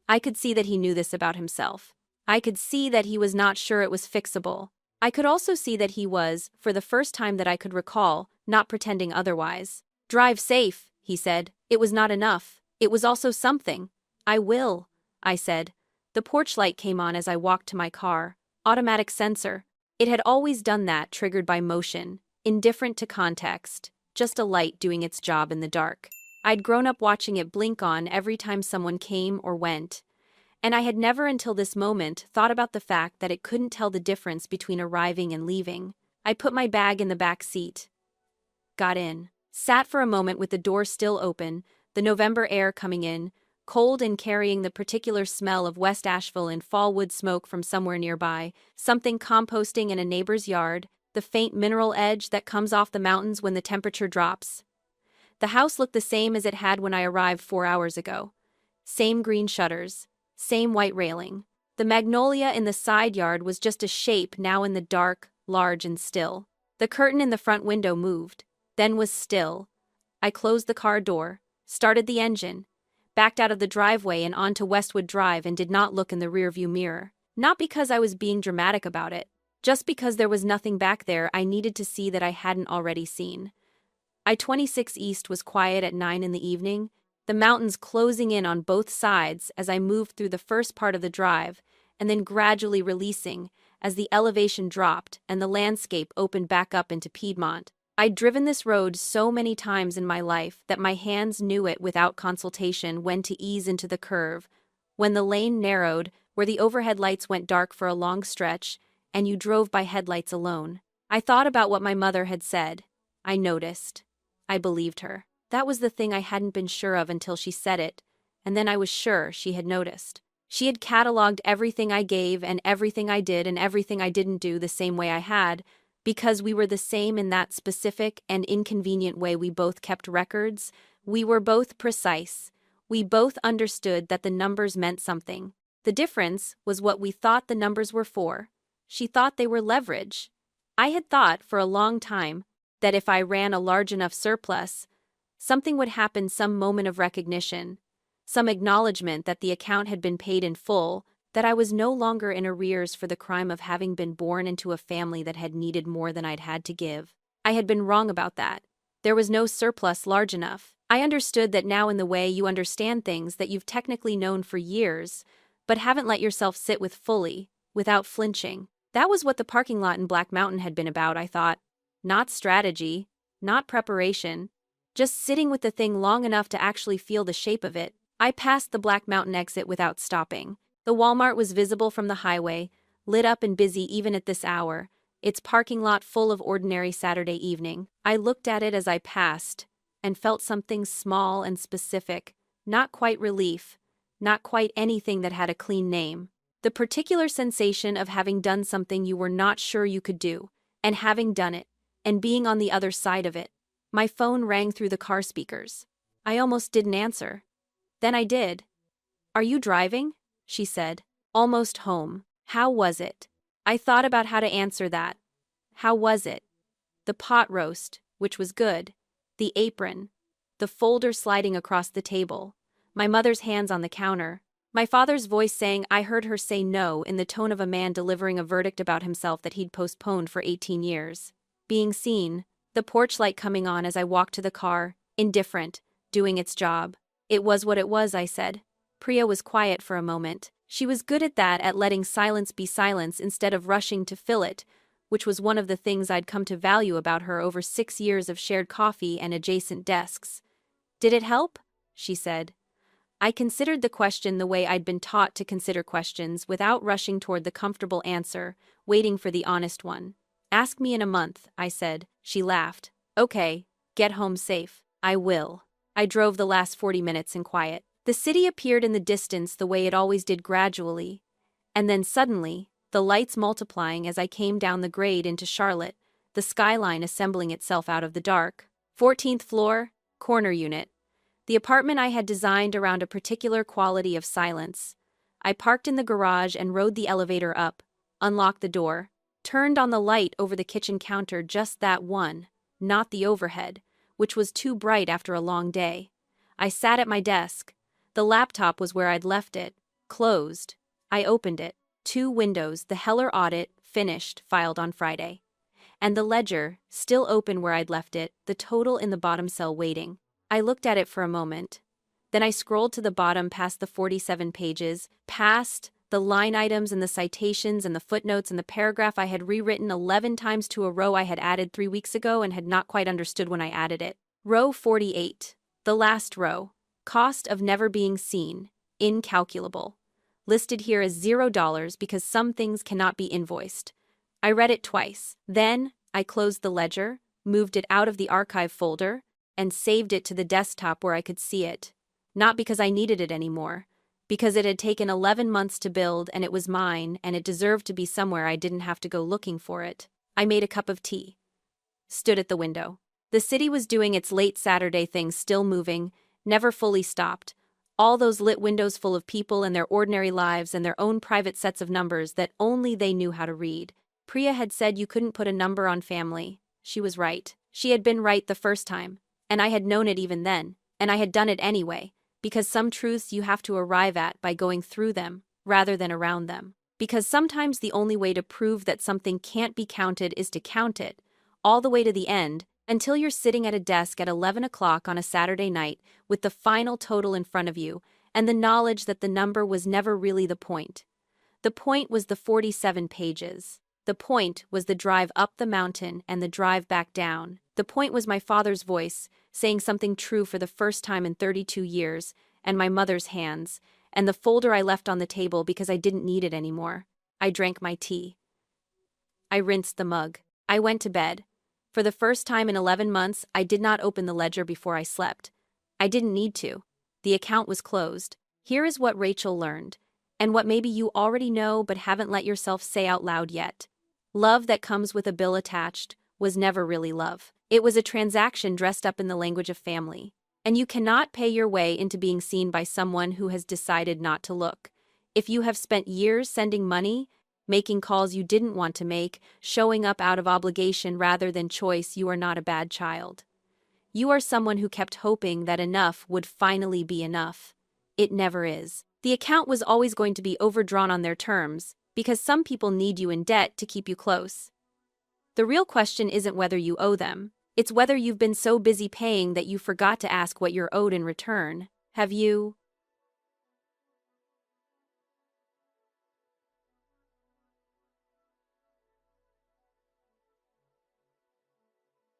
I could see that he knew this about himself. I could see that he was not sure it was fixable. I could also see that he was, for the first time that I could recall, not pretending otherwise. Drive safe, he said. It was not enough. It was also something. I will, I said. The porch light came on as I walked to my car. Automatic sensor. It had always done that, triggered by motion, indifferent to context, just a light doing its job in the dark. I'd grown up watching it blink on every time someone came or went, and I had never until this moment thought about the fact that it couldn't tell the difference between arriving and leaving. I put my bag in the back seat. Got in. Sat for a moment with the door still open, the November air coming in, cold and carrying the particular smell of West Asheville and fall wood smoke from somewhere nearby, something composting in a neighbor's yard, the faint mineral edge that comes off the mountains when the temperature drops. The house looked the same as it had when I arrived 4 hours ago. Same green shutters, same white railing. The magnolia in the side yard was just a shape now in the dark, large and still. The curtain in the front window moved, then was still. I closed the car door, started the engine, backed out of the driveway and onto Westwood Drive and did not look in the rearview mirror. Not because I was being dramatic about it, just because there was nothing back there I needed to see that I hadn't already seen. I-26 East was quiet at 9 in the evening, the mountains closing in on both sides as I moved through the first part of the drive, and then gradually releasing as the elevation dropped and the landscape opened back up into Piedmont. I'd driven this road so many times in my life that my hands knew it without consultation when to ease into the curve, when the lane narrowed, where the overhead lights went dark for a long stretch, and you drove by headlights alone. I thought about what my mother had said. I noticed. I believed her. That was the thing I hadn't been sure of until she said it, and then I was sure she had noticed. She had cataloged everything I gave and everything I did and everything I didn't do the same way I had, because we were the same in that specific and inconvenient way we both kept records. We were both precise. We both understood that the numbers meant something. The difference was what we thought the numbers were for. She thought they were leverage. I had thought for a long time that if I ran a large enough surplus, something would happen, some moment of recognition, some acknowledgement that the account had been paid in full, that I was no longer in arrears for the crime of having been born into a family that had needed more than I'd had to give. I had been wrong about that. There was no surplus large enough. I understood that now in the way you understand things that you've technically known for years, but haven't let yourself sit with fully, without flinching. That was what the parking lot in Black Mountain had been about, I thought. Not strategy, not preparation, just sitting with the thing long enough to actually feel the shape of it. I passed the Black Mountain exit without stopping. The Walmart was visible from the highway, lit up and busy even at this hour, its parking lot full of ordinary Saturday evening. I looked at it as I passed, and felt something small and specific, not quite relief, not quite anything that had a clean name. The particular sensation of having done something you were not sure you could do, and having done it, and being on the other side of it. My phone rang through the car speakers. I almost didn't answer. Then I did. "Are you driving?" she said. "Almost home. How was it?" I thought about how to answer that. How was it? The pot roast, which was good. The apron. The folder sliding across the table. My mother's hands on the counter. My father's voice saying I heard her say no in the tone of a man delivering a verdict about himself that he'd postponed for 18 years. Being seen. The porch light coming on as I walked to the car, indifferent, doing its job. It was what it was, I said. Priya was quiet for a moment. She was good at that, at letting silence be silence instead of rushing to fill it, which was one of the things I'd come to value about her over 6 years of shared coffee and adjacent desks. "Did it help?" she said. I considered the question the way I'd been taught to consider questions, without rushing toward the comfortable answer, waiting for the honest one. "Ask me in a month," I said. She laughed. "Okay, get home safe." "I will." I drove the last 40 minutes in quiet. The city appeared in the distance the way it always did, gradually, and then suddenly, the lights multiplying as I came down the grade into Charlotte, the skyline assembling itself out of the dark. 14th floor, corner unit. The apartment I had designed around a particular quality of silence. I parked in the garage and rode the elevator up, unlocked the door, turned on the light over the kitchen counter, just that one, not the overhead, which was too bright after a long day. I sat at my desk. The laptop was where I'd left it, closed. I opened it. 2 windows, the Heller audit, finished, filed on Friday. And the ledger, still open where I'd left it, the total in the bottom cell waiting. I looked at it for a moment. Then I scrolled to the bottom past the 47 pages, past the line items and the citations and the footnotes and the paragraph I had rewritten 11 times to a row I had added 3 weeks ago and had not quite understood when I added it. Row 48. The last row. Cost of never being seen. Incalculable. Listed here as $0 because some things cannot be invoiced. I read it twice. Then, I closed the ledger, moved it out of the archive folder, and saved it to the desktop where I could see it. Not because I needed it anymore, because it had taken 11 months to build and it was mine and it deserved to be somewhere I didn't have to go looking for it. I made a cup of tea. Stood at the window. The city was doing its late Saturday thing, still moving, never fully stopped. All those lit windows full of people and their ordinary lives and their own private sets of numbers that only they knew how to read. Priya had said you couldn't put a number on family. She was right. She had been right the first time, and I had known it even then, and I had done it anyway, because some truths you have to arrive at by going through them, rather than around them. Because sometimes the only way to prove that something can't be counted is to count it, all the way to the end, until you're sitting at a desk at 11 o'clock on a Saturday night with the final total in front of you and the knowledge that the number was never really the point. The point was the 47 pages. The point was the drive up the mountain and the drive back down. The point was my father's voice, saying something true for the first time in 32 years, and my mother's hands, and the folder I left on the table because I didn't need it anymore. I drank my tea. I rinsed the mug. I went to bed. For the first time in 11 months, I did not open the ledger before I slept. I didn't need to. The account was closed. Here is what Rachel learned, and what maybe you already know but haven't let yourself say out loud yet. Love that comes with a bill attached was never really love. It was a transaction dressed up in the language of family. And you cannot pay your way into being seen by someone who has decided not to look. If you have spent years sending money, making calls you didn't want to make, showing up out of obligation rather than choice, you are not a bad child. You are someone who kept hoping that enough would finally be enough. It never is. The account was always going to be overdrawn on their terms, because some people need you in debt to keep you close. The real question isn't whether you owe them. It's whether you've been so busy paying that you forgot to ask what you're owed in return. Have you?